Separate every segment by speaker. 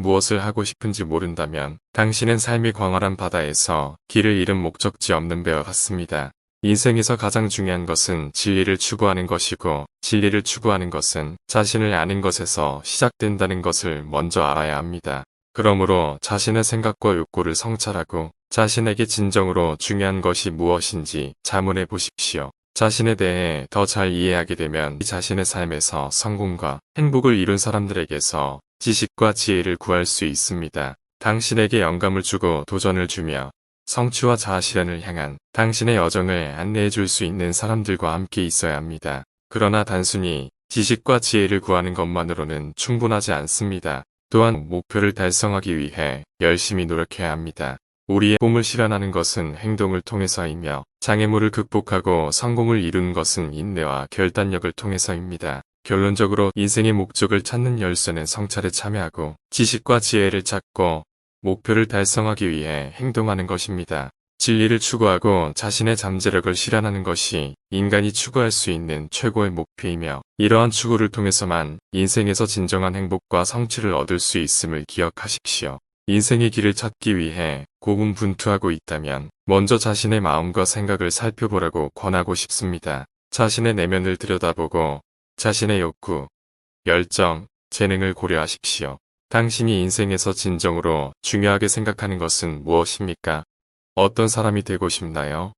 Speaker 1: 무엇을 하고 싶은지 모른다면 당신은 삶이 광활한 바다에서 길을 잃은 목적지 없는 배와 같습니다. 인생에서 가장 중요한 것은 진리를 추구하는 것이고 진리를 추구하는 것은 자신을 아는 것에서 시작된다는 것을 먼저 알아야 합니다. 그러므로 자신의 생각과 욕구를 성찰하고 자신에게 진정으로 중요한 것이 무엇인지 자문해 보십시오. 자신에 대해 더 잘 이해하게 되면 자신의 삶에서 성공과 행복을 이룬 사람들에게서 지식과 지혜를 구할 수 있습니다. 당신에게 영감을 주고 도전을 주며 성취와 자아실현을 향한 당신의 여정을 안내해 줄 수 있는 사람들과 함께 있어야 합니다. 그러나 단순히 지식과 지혜를 구하는 것만으로는 충분하지 않습니다. 또한 목표를 달성하기 위해 열심히 노력해야 합니다. 우리의 꿈을 실현하는 것은 행동을 통해서이며 장애물을 극복하고 성공을 이루는 것은 인내와 결단력을 통해서입니다. 결론적으로 인생의 목적을 찾는 열쇠는 성찰에 참여하고 지식과 지혜를 찾고 목표를 달성하기 위해 행동하는 것입니다. 진리를 추구하고 자신의 잠재력을 실현하는 것이 인간이 추구할 수 있는 최고의 목표이며 이러한 추구를 통해서만 인생에서 진정한 행복과 성취를 얻을 수 있음을 기억하십시오. 인생의 길을 찾기 위해 고군분투하고 있다면 먼저 자신의 마음과 생각을 살펴보라고 권하고 싶습니다. 자신의 내면을 들여다보고 자신의 욕구, 열정, 재능을 고려하십시오. 당신이 인생에서 진정으로 중요하게 생각하는 것은 무엇입니까? 어떤 사람이 되고 싶나요?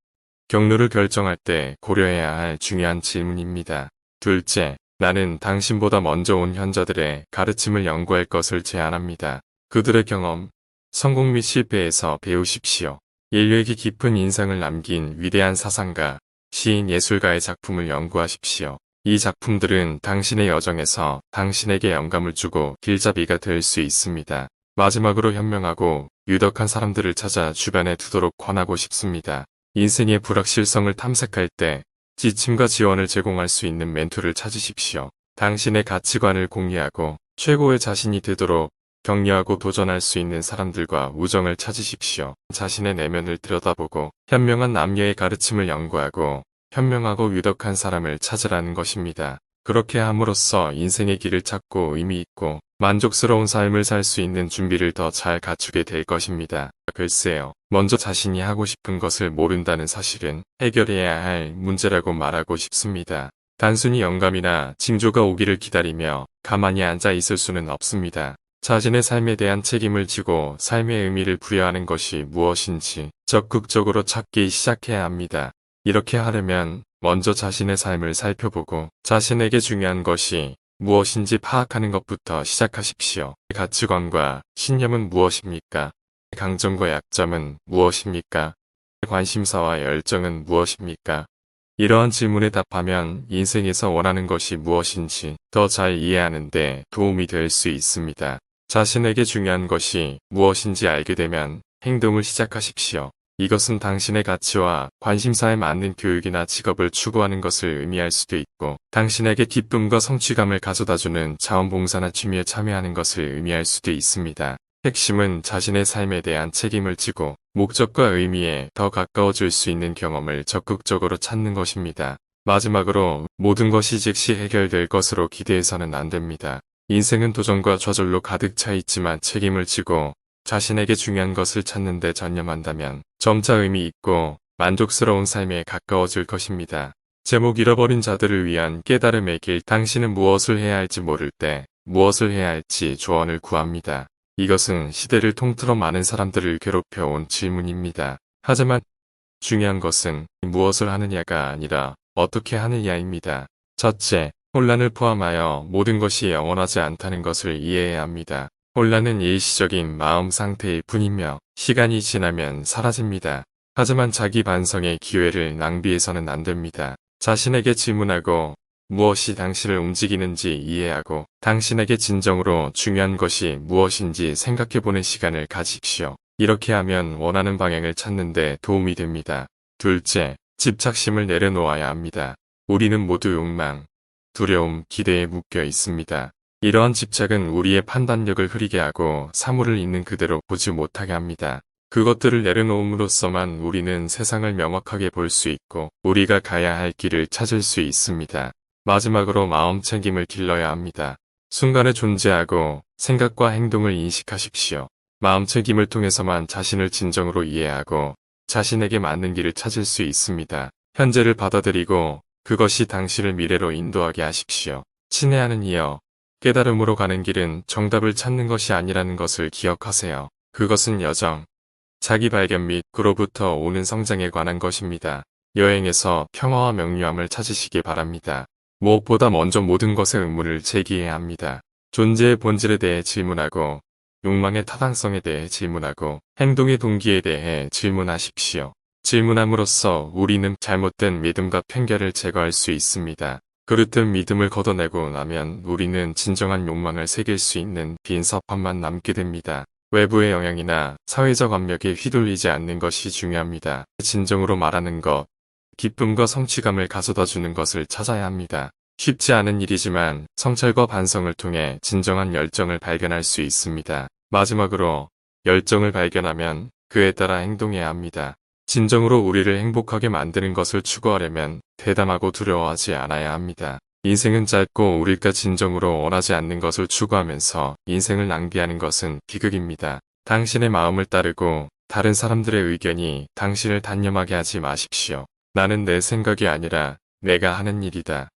Speaker 1: 경로를 결정할 때 고려해야 할 중요한 질문입니다. 둘째, 나는 당신보다 먼저 온 현자들의 가르침을 연구할 것을 제안합니다. 그들의 경험, 성공 및 실패에서 배우십시오. 인류에게 깊은 인상을 남긴 위대한 사상가, 시인, 예술가의 작품을 연구하십시오. 이 작품들은 당신의 여정에서 당신에게 영감을 주고 길잡이가 될 수 있습니다. 마지막으로 현명하고 유덕한 사람들을 찾아 주변에 두도록 권하고 싶습니다. 인생의 불확실성을 탐색할 때 지침과 지원을 제공할 수 있는 멘토를 찾으십시오. 당신의 가치관을 공유하고 최고의 자신이 되도록 격려하고 도전할 수 있는 사람들과 우정을 찾으십시오. 자신의 내면을 들여다보고 현명한 남녀의 가르침을 연구하고 현명하고 유덕한 사람을 찾으라는 것입니다. 그렇게 함으로써 인생의 길을 찾고 의미 있고 만족스러운 삶을 살 수 있는 준비를 더 잘 갖추게 될 것입니다. 글쎄요. 먼저 자신이 하고 싶은 것을 모른다는 사실은 해결해야 할 문제라고 말하고 싶습니다. 단순히 영감이나 징조가 오기를 기다리며 가만히 앉아 있을 수는 없습니다. 자신의 삶에 대한 책임을 지고 삶의 의미를 부여하는 것이 무엇인지 적극적으로 찾기 시작해야 합니다. 이렇게 하려면 먼저 자신의 삶을 살펴보고 자신에게 중요한 것이 무엇인지 파악하는 것부터 시작하십시오. 가치관과 신념은 무엇입니까? 강점과 약점은 무엇입니까? 관심사와 열정은 무엇입니까? 이러한 질문에 답하면 인생에서 원하는 것이 무엇인지 더 잘 이해하는 데 도움이 될 수 있습니다. 자신에게 중요한 것이 무엇인지 알게 되면 행동을 시작하십시오. 이것은 당신의 가치와 관심사에 맞는 교육이나 직업을 추구하는 것을 의미할 수도 있고 당신에게 기쁨과 성취감을 가져다주는 자원봉사나 취미에 참여하는 것을 의미할 수도 있습니다. 핵심은 자신의 삶에 대한 책임을 지고 목적과 의미에 더 가까워질 수 있는 경험을 적극적으로 찾는 것입니다. 마지막으로 모든 것이 즉시 해결될 것으로 기대해서는 안 됩니다. 인생은 도전과 좌절로 가득 차 있지만 책임을 지고 자신에게 중요한 것을 찾는 데 전념한다면 점차 의미 있고 만족스러운 삶에 가까워질 것입니다. 제목 잃어버린 자들을 위한 깨달음의 길. 당신은 무엇을 해야 할지 모를 때 무엇을 해야 할지 조언을 구합니다. 이것은 시대를 통틀어 많은 사람들을 괴롭혀온 질문입니다. 하지만 중요한 것은 무엇을 하느냐가 아니라 어떻게 하느냐입니다. 첫째, 혼란을 포함하여 모든 것이 영원하지 않다는 것을 이해해야 합니다. 혼란은 일시적인 마음 상태일 뿐이며 시간이 지나면 사라집니다. 하지만 자기 반성의 기회를 낭비해서는 안 됩니다. 자신에게 질문하고 무엇이 당신을 움직이는지 이해하고 당신에게 진정으로 중요한 것이 무엇인지 생각해보는 시간을 가지십시오. 이렇게 하면 원하는 방향을 찾는 데 도움이 됩니다. 둘째, 집착심을 내려놓아야 합니다. 우리는 모두 욕망, 두려움, 기대에 묶여 있습니다. 이러한 집착은 우리의 판단력을 흐리게 하고 사물을 있는 그대로 보지 못하게 합니다. 그것들을 내려놓음으로써만 우리는 세상을 명확하게 볼 수 있고 우리가 가야 할 길을 찾을 수 있습니다. 마지막으로 마음 챙김을 길러야 합니다. 순간에 존재하고 생각과 행동을 인식하십시오. 마음 챙김을 통해서만 자신을 진정으로 이해하고 자신에게 맞는 길을 찾을 수 있습니다. 현재를 받아들이고 그것이 당신을 미래로 인도하게 하십시오. 친애하는 이여, 깨달음으로 가는 길은 정답을 찾는 것이 아니라는 것을 기억하세요. 그것은 여정, 자기 발견 및 그로부터 오는 성장에 관한 것입니다. 여행에서 평화와 명료함을 찾으시기 바랍니다. 무엇보다 먼저 모든 것의 의문을 제기해야 합니다. 존재의 본질에 대해 질문하고 욕망의 타당성에 대해 질문하고 행동의 동기에 대해 질문하십시오. 질문함으로써 우리는 잘못된 믿음과 편견을 제거할 수 있습니다. 그릇된 믿음을 걷어내고 나면 우리는 진정한 욕망을 새길 수 있는 빈 서판만 남게 됩니다. 외부의 영향이나 사회적 압력에 휘둘리지 않는 것이 중요합니다. 진정으로 말하는 것, 기쁨과 성취감을 가져다주는 것을 찾아야 합니다. 쉽지 않은 일이지만 성찰과 반성을 통해 진정한 열정을 발견할 수 있습니다. 마지막으로 열정을 발견하면 그에 따라 행동해야 합니다. 진정으로 우리를 행복하게 만드는 것을 추구하려면 대담하고 두려워하지 않아야 합니다. 인생은 짧고 우리가 진정으로 원하지 않는 것을 추구하면서 인생을 낭비하는 것은 비극입니다. 당신의 마음을 따르고 다른 사람들의 의견이 당신을 단념하게 하지 마십시오. 나는 내 생각이 아니라 내가 하는 일이다.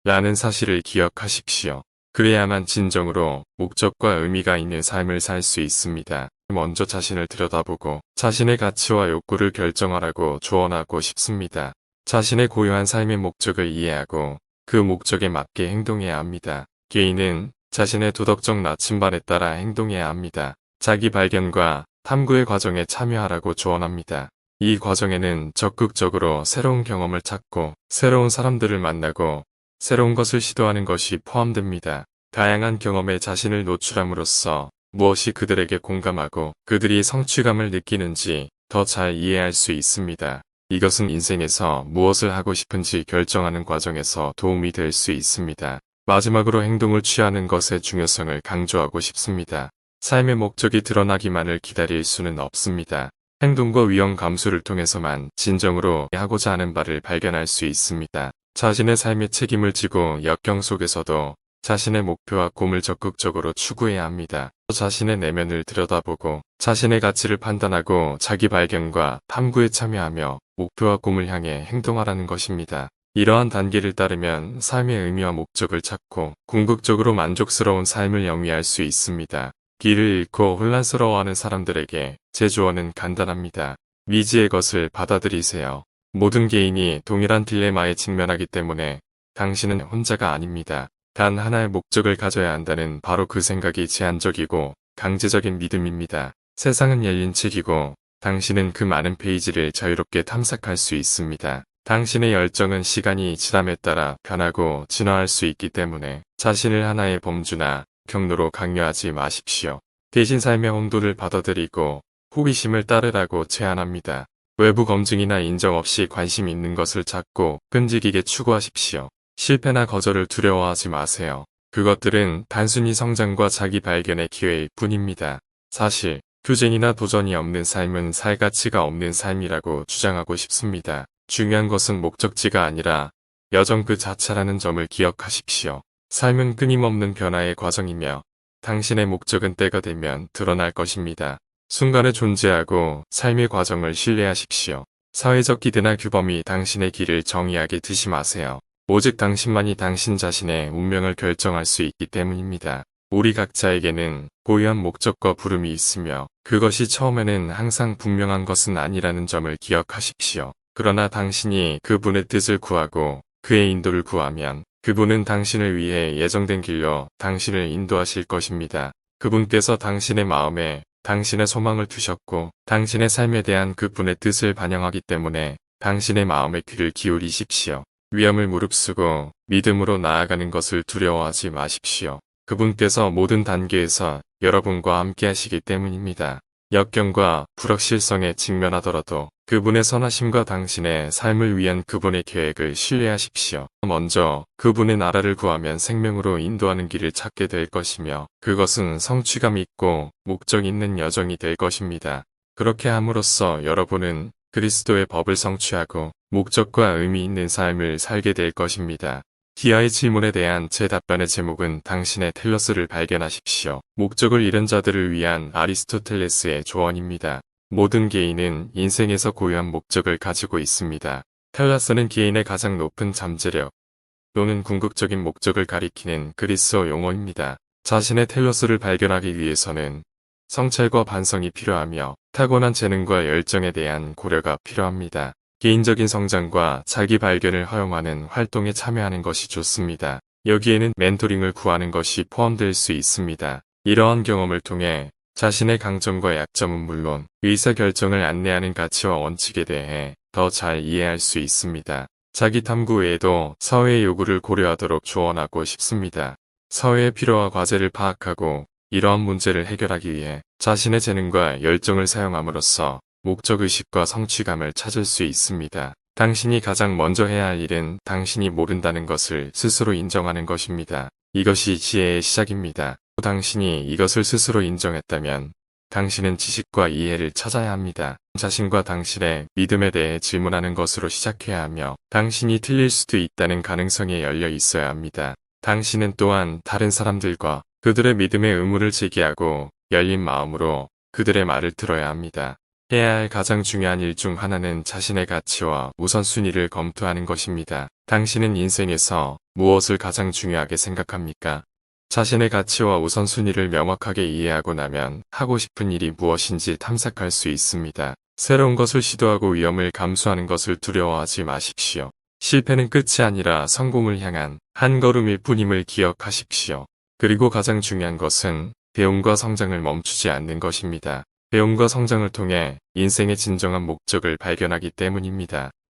Speaker 1: 라는 사실을 기억하십시오. 그래야만 진정으로 목적과 의미가 있는 삶을 살 수 있습니다. 먼저 자신을 들여다보고 자신의 가치와 욕구를 결정하라고 조언하고 싶습니다. 자신의 고유한 삶의 목적을 이해하고 그 목적에 맞게 행동해야 합니다. 개인은 자신의 도덕적 나침반에 따라 행동해야 합니다. 자기 발견과 탐구의 과정에 참여하라고 조언합니다. 이 과정에는 적극적으로 새로운 경험을 찾고 새로운 사람들을 만나고 새로운 것을 시도하는 것이 포함됩니다. 다양한 경험에 자신을 노출함으로써 무엇이 그들에게 공감하고 그들이 성취감을 느끼는지 더 잘 이해할 수 있습니다. 이것은 인생에서 무엇을 하고 싶은지 결정하는 과정에서 도움이 될 수 있습니다. 마지막으로 행동을 취하는 것의 중요성을 강조하고 싶습니다. 삶의 목적이 드러나기만을 기다릴 수는 없습니다. 행동과 위험 감수를 통해서만 진정으로 하고자 하는 바를 발견할 수 있습니다. 자신의 삶의 책임을 지고 역경 속에서도 자신의 목표와 꿈을 적극적으로 추구해야 합니다. 자신의 내면을 들여다보고 자신의 가치를 판단하고 자기 발견과 탐구에 참여하며 목표와 꿈을 향해 행동하라는 것입니다. 이러한 단계를 따르면 삶의 의미와 목적을 찾고 궁극적으로 만족스러운 삶을 영위할 수 있습니다. 길을 잃고 혼란스러워하는 사람들에게 제 조언은 간단합니다. 미지의 것을 받아들이세요. 모든 개인이 동일한 딜레마에 직면하기 때문에 당신은 혼자가 아닙니다. 단 하나의 목적을 가져야 한다는 바로 그 생각이 제한적이고 강제적인 믿음입니다. 세상은 열린 책이고 당신은 그 많은 페이지를 자유롭게 탐색할 수 있습니다. 당신의 열정은 시간이 지남에 따라 변하고 진화할 수 있기 때문에 자신을 하나의 범주나 경로로 강요하지 마십시오. 대신 삶의 온도를 받아들이고 호기심을 따르라고 제안합니다. 외부 검증이나 인정 없이 관심 있는 것을 찾고 끈질기게 추구하십시오. 실패나 거절을 두려워하지 마세요. 그것들은 단순히 성장과 자기 발견의 기회일 뿐입니다. 사실 규제이나 도전이 없는 삶은 살 가치가 없는 삶이라고 주장하고 싶습니다. 중요한 것은 목적지가 아니라 여정 그 자체라는 점을 기억하십시오. 삶은 끊임없는 변화의 과정이며 당신의 목적은 때가 되면 드러날 것입니다. 순간에 존재하고 삶의 과정을 신뢰하십시오. 사회적 기대나 규범이 당신의 길을 정의하게 두지 마세요. 오직 당신만이 당신 자신의 운명을 결정할 수 있기 때문입니다. 우리 각자에게는 고유한 목적과 부름이 있으며 그것이 처음에는 항상 분명한 것은 아니라는 점을 기억하십시오. 그러나 당신이 그분의 뜻을 구하고 그의 인도를 구하면 그분은 당신을 위해 예정된 길로 당신을 인도하실 것입니다. 그분께서 당신의 마음에 당신의 소망을 두셨고 당신의 삶에 대한 그분의 뜻을 반영하기 때문에 당신의 마음에 귀를 기울이십시오. 위험을 무릅쓰고 믿음으로 나아가는 것을 두려워하지 마십시오. 그분께서 모든 단계에서 여러분과 함께 하시기 때문입니다. 역경과 불확실성에 직면하더라도 그분의 선하심과 당신의 삶을 위한 그분의 계획을 신뢰하십시오. 먼저 그분의 나라를 구하면 생명으로 인도하는 길을 찾게 될 것이며 그것은 성취감 있고 목적 있는 여정이 될 것입니다. 그렇게 함으로써 여러분은 그리스도의 법을 성취하고 목적과 의미 있는 삶을 살게 될 것입니다. 기아의 질문에 대한 제 답변의 제목은 당신의 텔러스를 발견하십시오. 목적을 잃은 자들을 위한 아리스토텔레스의 조언입니다. 모든 개인은 인생에서 고유한 목적을 가지고 있습니다. 텔러스는 개인의 가장 높은 잠재력 또는 궁극적인 목적을 가리키는 그리스어 용어입니다. 자신의 텔러스를 발견하기 위해서는 성찰과 반성이 필요하며 타고난 재능과 열정에 대한 고려가 필요합니다. 개인적인 성장과 자기 발견을 허용하는 활동에 참여하는 것이 좋습니다. 여기에는 멘토링을 구하는 것이 포함될 수 있습니다. 이러한 경험을 통해 자신의 강점과 약점은 물론 의사결정을 안내하는 가치와 원칙에 대해 더 잘 이해할 수 있습니다. 자기 탐구 외에도 사회의 요구를 고려하도록 조언하고 싶습니다. 사회의 필요와 과제를 파악하고 이러한 문제를 해결하기 위해 자신의 재능과 열정을 사용함으로써 목적의식과 성취감을 찾을 수 있습니다. 당신이 가장 먼저 해야 할 일은 당신이 모른다는 것을 스스로 인정하는 것입니다. 이것이 지혜의 시작입니다. 당신이 이것을 스스로 인정했다면 당신은 지식과 이해를 찾아야 합니다. 자신과 당신의 믿음에 대해 질문하는 것으로 시작해야 하며 당신이 틀릴 수도 있다는 가능성에 열려 있어야 합니다. 당신은 또한 다른 사람들과 그들의 믿음의 의문을 제기하고 열린 마음으로 그들의 말을 들어야 합니다. 해야 할 가장 중요한 일 중 하나는 자신의 가치와 우선순위를 검토하는 것입니다. 당신은 인생에서 무엇을 가장 중요하게 생각합니까? 자신의 가치와 우선순위를 명확하게 이해하고 나면 하고 싶은 일이 무엇인지 탐색할 수 있습니다. 새로운 것을 시도하고 위험을 감수하는 것을 두려워하지 마십시오. 실패는 끝이 아니라 성공을 향한 한 걸음일 뿐임을 기억하십시오. 그리고 가장 중요한 것은 배움과 성장을 멈추지 않는 것입니다. 배움과 성장을 통해 인생의 진정한 목적을 발견하기 때문입니다.